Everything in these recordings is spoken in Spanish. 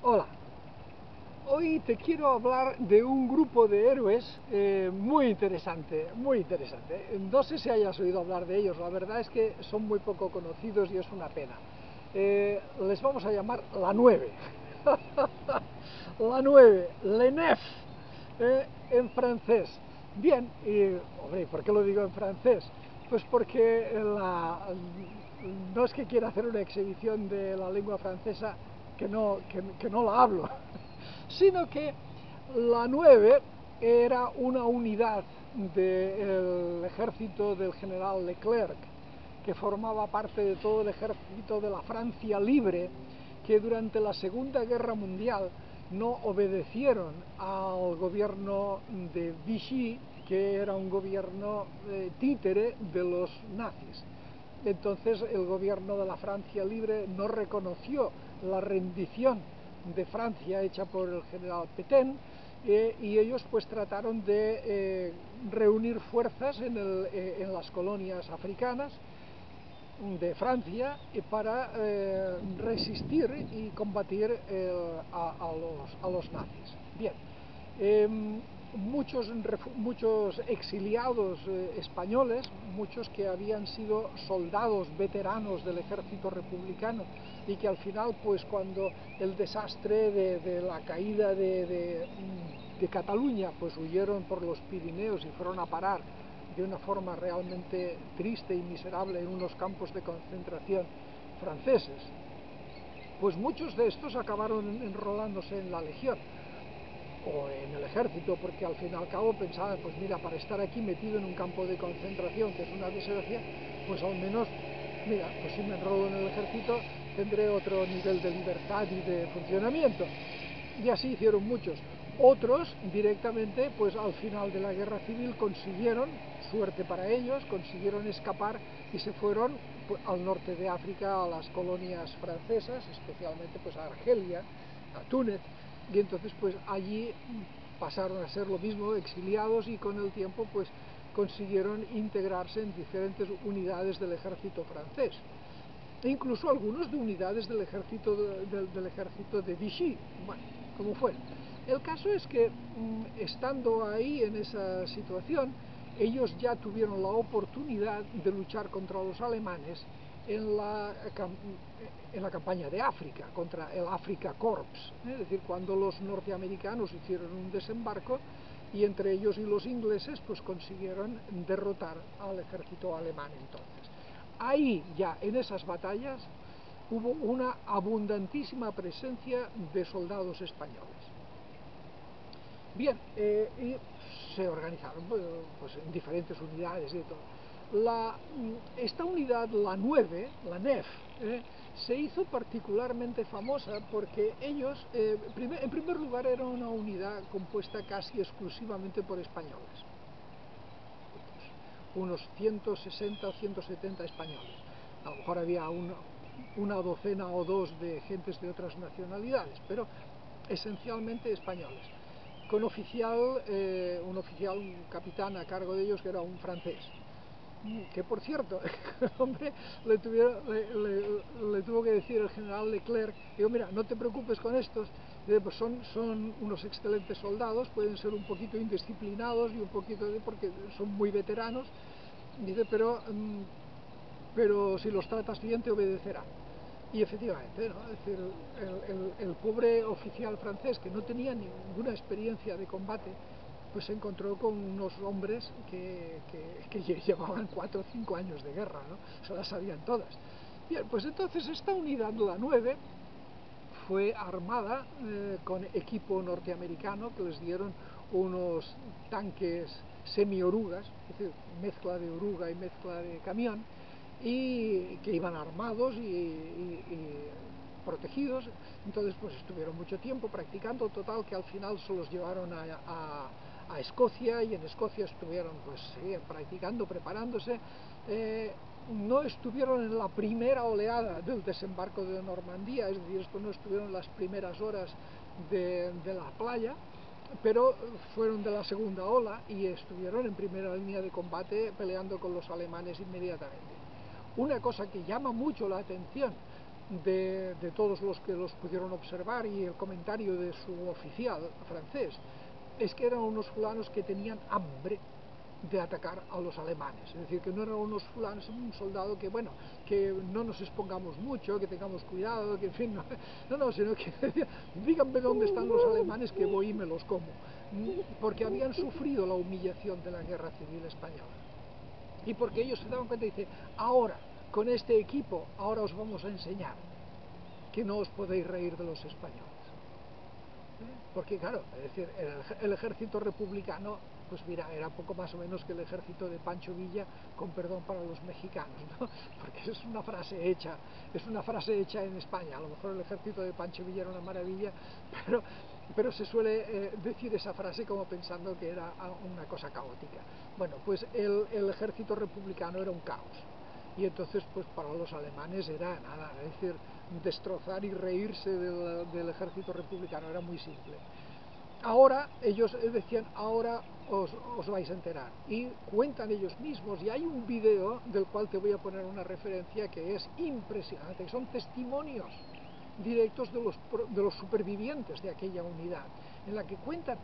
Hola, hoy te quiero hablar de un grupo de héroes muy interesante, muy interesante. No sé si hayas oído hablar de ellos, la verdad es que son muy poco conocidos y es una pena. Les vamos a llamar la 9. La 9, Le Neuf, en francés. Bien, hombre, ¿por qué lo digo en francés? Pues porque no es que quiera hacer una exhibición de la lengua francesa que no la hablo, sino que la 9 era una unidad del ejército del general Leclerc, que formaba parte de todo el ejército de la Francia libre, que durante la Segunda Guerra Mundial no obedecieron al gobierno de Vichy, que era un gobierno títere de los nazis. Entonces el gobierno de la Francia libre no reconoció la rendición de Francia hecha por el general Pétain, y ellos pues trataron de reunir fuerzas en las colonias africanas de Francia para resistir y combatir a los nazis. Bien, muchos exiliados españoles, muchos que habían sido soldados veteranos del ejército republicano y que al final, pues cuando el desastre de la caída de Cataluña, pues huyeron por los Pirineos y fueron a parar de una forma realmente triste y miserable en unos campos de concentración franceses, pues muchos de estos acabaron enrolándose en la Legión o en el ejército, porque al fin y al cabo pensaban, pues mira, para estar aquí metido en un campo de concentración, que es una desgracia, pues al menos, mira, pues si me enrolo en el ejército tendré otro nivel de libertad y de funcionamiento. Y así hicieron muchos. Otros directamente, pues al final de la guerra civil consiguieron, suerte para ellos, consiguieron escapar y se fueron pues, al norte de África, a las colonias francesas, especialmente pues a Argelia, a Túnez, y entonces pues allí pasaron a ser lo mismo, exiliados, y con el tiempo pues consiguieron integrarse en diferentes unidades del ejército francés. E incluso algunos de unidades del ejército de Vichy, bueno, como fuera. El caso es que, estando ahí en esa situación, ellos ya tuvieron la oportunidad de luchar contra los alemanes en la campaña de África, contra el Afrika Korps, es decir, cuando los norteamericanos hicieron un desembarco y entre ellos y los ingleses pues consiguieron derrotar al ejército alemán entonces. Ahí ya en esas batallas hubo una abundantísima presencia de soldados españoles. Bien, y se organizaron pues, en diferentes unidades y todo. Esta unidad, la 9, la NEF, se hizo particularmente famosa porque ellos, en primer lugar, era una unidad compuesta casi exclusivamente por españoles. Unos 160 o 170 españoles. A lo mejor había una docena o dos de gentes de otras nacionalidades, pero esencialmente españoles. Con un capitán a cargo de ellos que era un francés, que por cierto, hombre, le tuvo que decir el general Leclerc, digo, mira, no te preocupes con estos, pues son unos excelentes soldados, pueden ser un poquito indisciplinados y un poquito porque son muy veteranos, dice, pero si los tratas bien te obedecerán. Y efectivamente, ¿no? Es decir, el pobre oficial francés, que no tenía ninguna experiencia de combate, pues se encontró con unos hombres que llevaban 4 o 5 años de guerra, ¿no? Se las sabían todas. Bien, pues entonces esta unidad, la 9, fue armada con equipo norteamericano, que les dieron unos tanques semi-orugas, es decir, mezcla de oruga y mezcla de camión, y que iban armados y protegidos. Entonces pues estuvieron mucho tiempo practicando, total que al final se los llevaron a Escocia, y en Escocia estuvieron pues practicando, preparándose. No estuvieron en la primera oleada del desembarco de Normandía, es decir, esto no estuvieron en las primeras horas de la playa, pero fueron de la segunda ola y estuvieron en primera línea de combate peleando con los alemanes inmediatamente. Una cosa que llama mucho la atención de todos los que los pudieron observar y el comentario de su oficial francés es que eran unos fulanos que tenían hambre de atacar a los alemanes, es decir, que no eran unos fulanos, un soldado que, bueno, que no nos expongamos mucho, que tengamos cuidado, que en fin, no, sino que díganme dónde están los alemanes que voy y me los como, porque habían sufrido la humillación de la guerra civil española y porque ellos se daban cuenta y dicen, ahora, con este equipo, ahora os vamos a enseñar que no os podéis reír de los españoles. Porque claro, es decir, el ejército republicano, pues mira, era poco más o menos que el ejército de Pancho Villa, con perdón para los mexicanos, ¿no? Porque es una frase hecha en España. A lo mejor el ejército de Pancho Villa era una maravilla, pero se suele decir esa frase como pensando que era una cosa caótica. Bueno, pues el ejército republicano era un caos. Y entonces, pues para los alemanes era nada, es decir, destrozar y reírse del ejército republicano, era muy simple. Ahora, ellos decían, ahora os vais a enterar. Y cuentan ellos mismos, y hay un video del cual te voy a poner una referencia que es impresionante, que son testimonios directos de los supervivientes de aquella unidad, en la que cuentan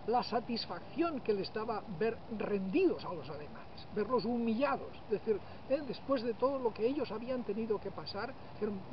la satisfacción que les daba ver rendidos a los alemanes, verlos humillados, es decir, después de todo lo que ellos habían tenido que pasar,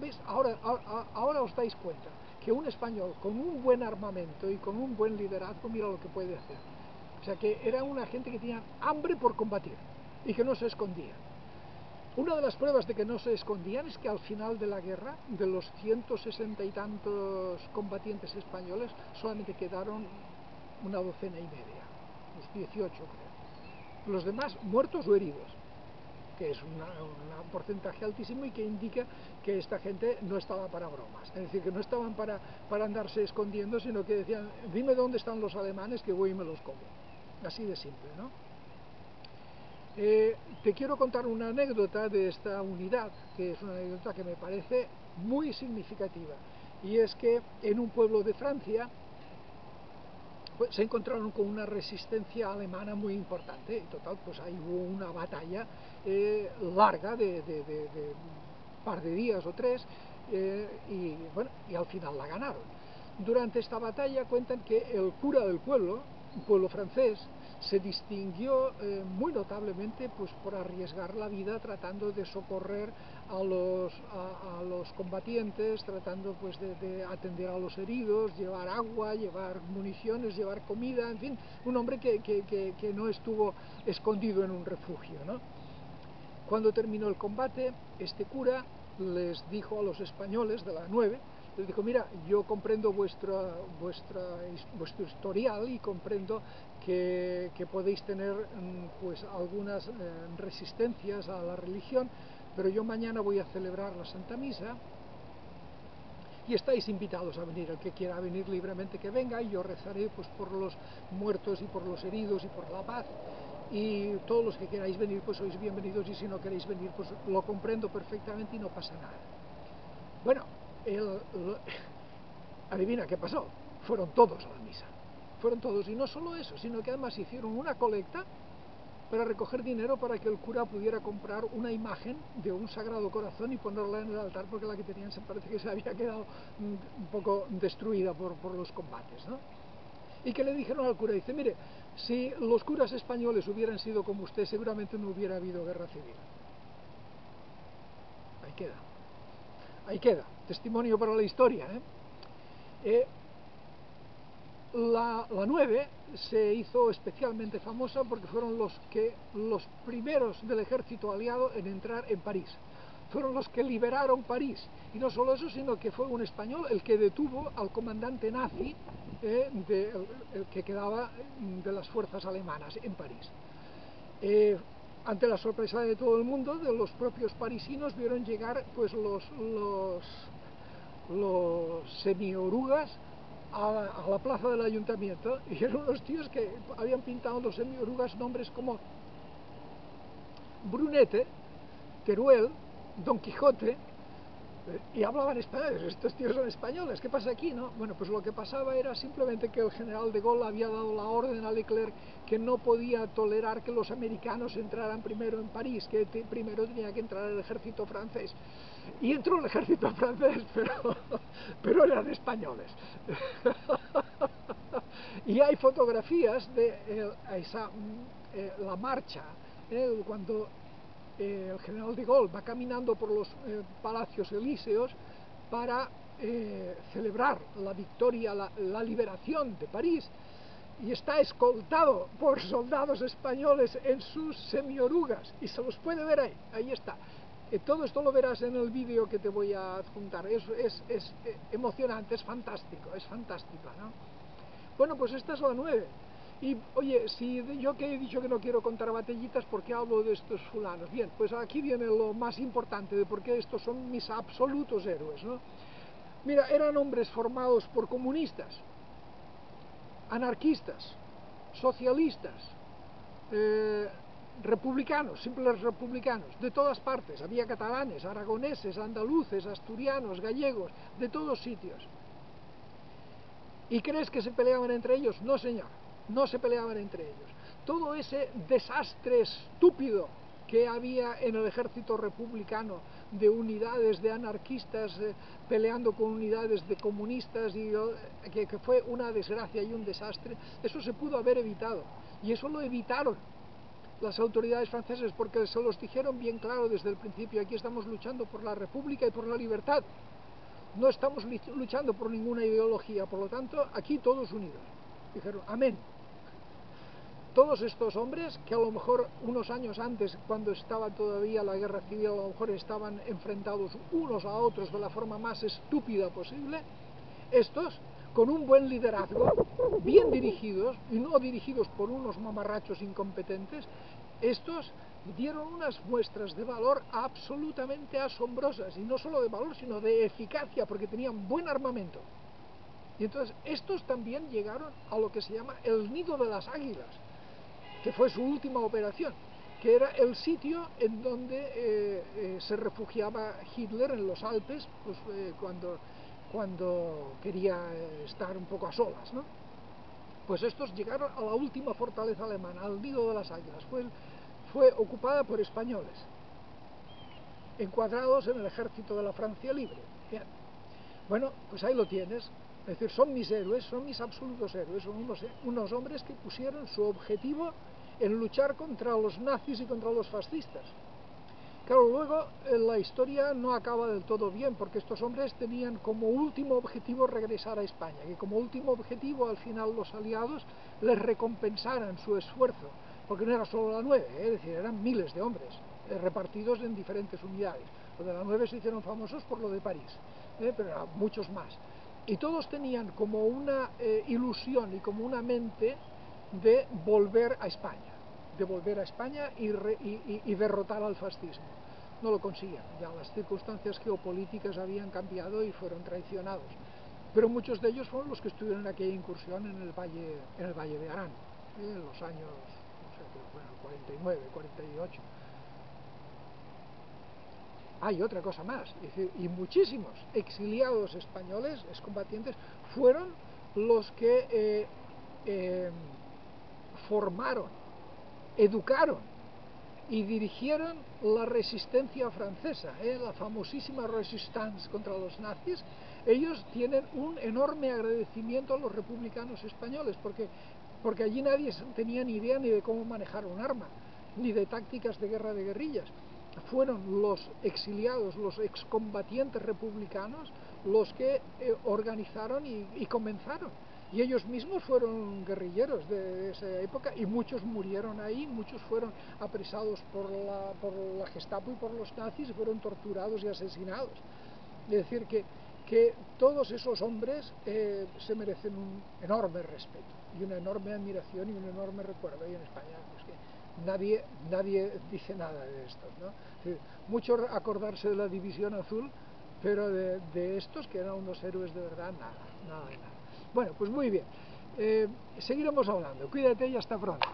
¿ves? Ahora os dais cuenta que un español con un buen armamento y con un buen liderazgo, mira lo que puede hacer. O sea que era una gente que tenía hambre por combatir y que no se escondía. Una de las pruebas de que no se escondían es que al final de la guerra, de los 160 y tantos combatientes españoles, solamente quedaron una docena y media, los 18 creo. Los demás muertos o heridos, que es un porcentaje altísimo y que indica que esta gente no estaba para bromas. Es decir, que no estaban para andarse escondiendo, sino que decían, dime dónde están los alemanes que voy y me los como. Así de simple, ¿no? Te quiero contar una anécdota de esta unidad, que es una anécdota que me parece muy significativa, y es que en un pueblo de Francia pues, se encontraron con una resistencia alemana muy importante, y total, pues ahí hubo una batalla larga de un par de días o tres, y bueno, y al final la ganaron. Durante esta batalla cuentan que el cura del pueblo, un pueblo francés, se distinguió muy notablemente pues, por arriesgar la vida tratando de socorrer a los combatientes, tratando pues, de atender a los heridos, llevar agua, llevar municiones, llevar comida, en fin, un hombre que no estuvo escondido en un refugio, ¿no? Cuando terminó el combate, este cura les dijo a los españoles de la 9, les dijo, mira, yo comprendo vuestro historial y comprendo que podéis tener pues algunas resistencias a la religión, pero yo mañana voy a celebrar la Santa Misa y estáis invitados a venir, el que quiera venir libremente que venga, y yo rezaré pues por los muertos y por los heridos y por la paz, y todos los que queráis venir pues sois bienvenidos, y si no queréis venir pues lo comprendo perfectamente y no pasa nada. Bueno, adivina qué pasó, fueron todos a la misa, fueron todos, y no solo eso, sino que además hicieron una colecta para recoger dinero para que el cura pudiera comprar una imagen de un Sagrado Corazón y ponerla en el altar, porque la que tenían se parece que se había quedado un poco destruida por los combates, ¿no? Y que le dijeron al cura, dice, mire, si los curas españoles hubieran sido como usted, seguramente no hubiera habido guerra civil. Ahí queda, testimonio para la historia, La 9 se hizo especialmente famosa porque fueron los primeros del ejército aliado en entrar en París. Fueron los que liberaron París. Y no solo eso, sino que fue un español el que detuvo al comandante nazi el que quedaba de las fuerzas alemanas en París. Ante la sorpresa de todo el mundo, de los propios parisinos, vieron llegar pues los semiorugas a la plaza del ayuntamiento, y eran unos tíos que habían pintado los semiorugas nombres como Brunete, Teruel, Don Quijote, Y hablaban español, estos tíos son españoles, ¿qué pasa aquí, no? Bueno, pues lo que pasaba era simplemente que el general de Gaulle había dado la orden a Leclerc que no podía tolerar que los americanos entraran primero en París, que primero tenía que entrar el ejército francés. Y entró el ejército francés, pero eran españoles. Y hay fotografías de la marcha, cuando el general de Gaulle va caminando por los palacios elíseos para celebrar la victoria, la liberación de París, y está escoltado por soldados españoles en sus semiorugas, y se los puede ver ahí, ahí está. Todo esto lo verás en el vídeo que te voy a adjuntar. Es emocionante, es fantástico, ¿no? Bueno, pues esta es la 9. Y oye, si yo que he dicho que no quiero contar batallitas, ¿por qué hablo de estos fulanos? Bien, pues aquí viene lo más importante de por qué estos son mis absolutos héroes, ¿no? Mira, eran hombres formados por comunistas, anarquistas, socialistas, republicanos, simples republicanos, de todas partes. Había catalanes, aragoneses, andaluces, asturianos, gallegos, de todos sitios. ¿Y crees que se peleaban entre ellos? No, señor, no se peleaban entre ellos. Todo ese desastre estúpido que había en el ejército republicano, de unidades de anarquistas peleando con unidades de comunistas, y que fue una desgracia y un desastre, eso se pudo haber evitado. Y eso lo evitaron las autoridades francesas, porque se los dijeron bien claro desde el principio: aquí estamos luchando por la república y por la libertad. No estamos luchando por ninguna ideología, por lo tanto, aquí todos unidos. Dijeron, amén. Todos estos hombres, que a lo mejor unos años antes, cuando estaba todavía la guerra civil, a lo mejor estaban enfrentados unos a otros de la forma más estúpida posible, estos, con un buen liderazgo, bien dirigidos, y no dirigidos por unos mamarrachos incompetentes, estos dieron unas muestras de valor absolutamente asombrosas, y no solo de valor, sino de eficacia, porque tenían buen armamento. Y entonces estos también llegaron a lo que se llama el Nido de las Águilas, que fue su última operación, que era el sitio en donde se refugiaba Hitler en los Alpes, pues, cuando quería estar un poco a solas, ¿no? Pues estos llegaron a la última fortaleza alemana, al Nido de las Águilas. Fue ocupada por españoles, encuadrados en el ejército de la Francia Libre. Bien. Bueno, pues ahí lo tienes. Es decir, son mis héroes, son mis absolutos héroes, son unos hombres que pusieron su objetivo en luchar contra los nazis y contra los fascistas. Claro, luego la historia no acaba del todo bien, porque estos hombres tenían como último objetivo regresar a España, y como último objetivo al final los aliados les recompensaran su esfuerzo, porque no era solo la 9, es decir, eran miles de hombres repartidos en diferentes unidades. Los de la 9 se hicieron famosos por lo de París, pero eran muchos más. Y todos tenían como una ilusión y como una mente de volver a España, y derrotar al fascismo. No lo consiguieron, ya las circunstancias geopolíticas habían cambiado y fueron traicionados. Pero muchos de ellos fueron los que estuvieron en aquella incursión en el Valle de Arán, en los años, no sé, bueno, 49, 48. Hay otra cosa más, es decir, y muchísimos exiliados españoles, excombatientes, fueron los que formaron, educaron y dirigieron la resistencia francesa, la famosísima resistance contra los nazis. Ellos tienen un enorme agradecimiento a los republicanos españoles, porque allí nadie tenía ni idea ni de cómo manejar un arma, ni de tácticas de guerra de guerrillas. Fueron los exiliados, los excombatientes republicanos, los que organizaron y comenzaron. Y ellos mismos fueron guerrilleros de esa época, y muchos murieron ahí, muchos fueron apresados por la Gestapo y por los nazis, y fueron torturados y asesinados. Es decir, que todos esos hombres se merecen un enorme respeto, y una enorme admiración, y un enorme recuerdo. Y en España, pues, que nadie dice nada de estos, ¿no? Es decir, mucho acordarse de la División Azul, pero de estos, que eran unos héroes de verdad, nada de nada. Bueno, pues muy bien, seguiremos hablando. Cuídate y hasta pronto.